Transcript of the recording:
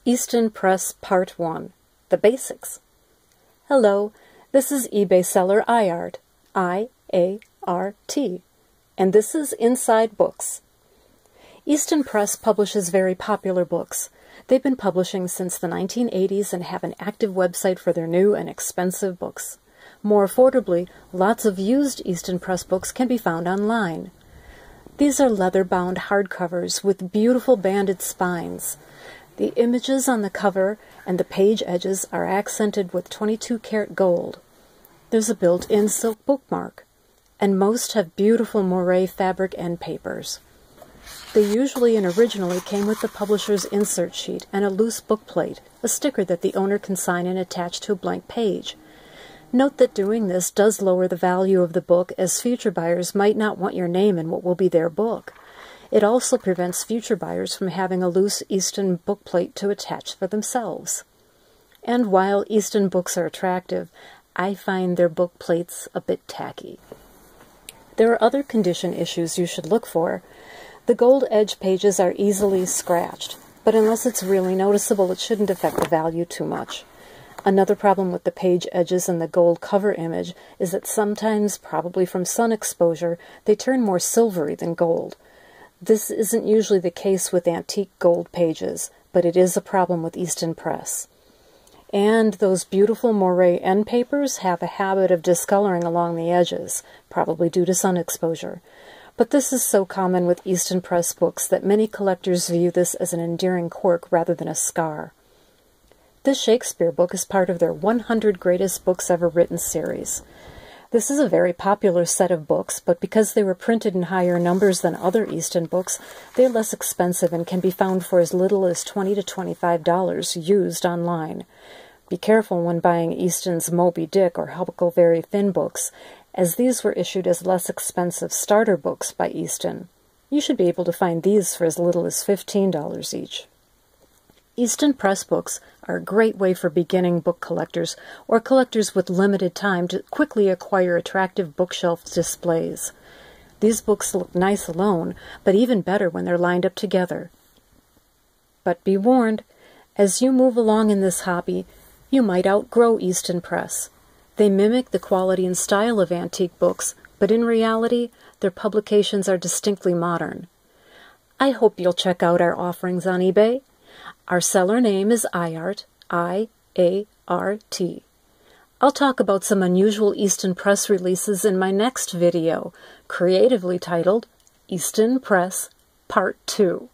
Easton Press Part 1, The Basics. Hello, this is eBay seller iArt, I-A-R-T, and this is Inside Books. Easton Press publishes very popular books. They've been publishing since the 1980s and have an active website for their new and expensive books. More affordably, lots of used Easton Press books can be found online. These are leather-bound hardcovers with beautiful banded spines. The images on the cover and the page edges are accented with 22-karat gold. There's a built-in silk bookmark, and most have beautiful moire fabric end papers. They usually and originally came with the publisher's insert sheet and a loose book plate, a sticker that the owner can sign and attach to a blank page. Note that doing this does lower the value of the book, as future buyers might not want your name in what will be their book. It also prevents future buyers from having a loose Easton book plate to attach for themselves. And while Easton books are attractive, I find their book plates a bit tacky. There are other condition issues you should look for. The gold edge pages are easily scratched, but unless it's really noticeable, it shouldn't affect the value too much. Another problem with the page edges and the gold cover image is that sometimes, probably from sun exposure, they turn more silvery than gold. This isn't usually the case with antique gold pages, but it is a problem with Easton Press. And those beautiful moire end papers have a habit of discoloring along the edges, probably due to sun exposure. But this is so common with Easton Press books that many collectors view this as an endearing quirk rather than a scar. This Shakespeare book is part of their 100 Greatest Books Ever Written series. This is a very popular set of books, but because they were printed in higher numbers than other Easton books, they're less expensive and can be found for as little as $20 to $25 used online. Be careful when buying Easton's Moby Dick or Huckleberry Finn books, as these were issued as less expensive starter books by Easton. You should be able to find these for as little as $15 each. Easton Press books are a great way for beginning book collectors or collectors with limited time to quickly acquire attractive bookshelf displays. These books look nice alone, but even better when they're lined up together. But be warned, as you move along in this hobby, you might outgrow Easton Press. They mimic the quality and style of antique books, but in reality, their publications are distinctly modern. I hope you'll check out our offerings on eBay. Our seller name is iArt, I-A-R-T. I'll talk about some unusual Easton Press releases in my next video, creatively titled Easton Press Part 2.